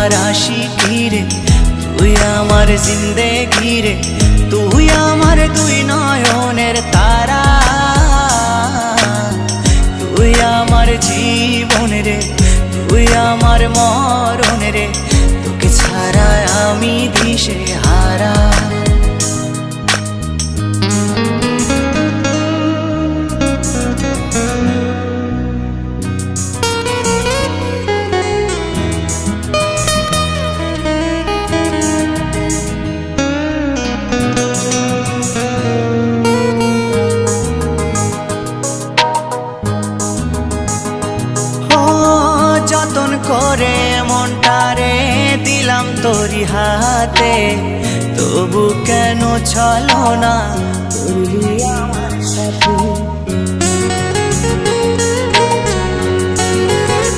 আমার আশিকি রে, তুই আমার জিন্দেগি রে, তুই আমার দুই নয়নের তারা, তুই আমার জীবন রে, তুই আমার মরণ রে, তোকে ছাড়া আমি দিশে হারা। যতন করে মনটারে দিলাম তোরি হাতে, তবু কেন চলো না করলি আমার সাথে।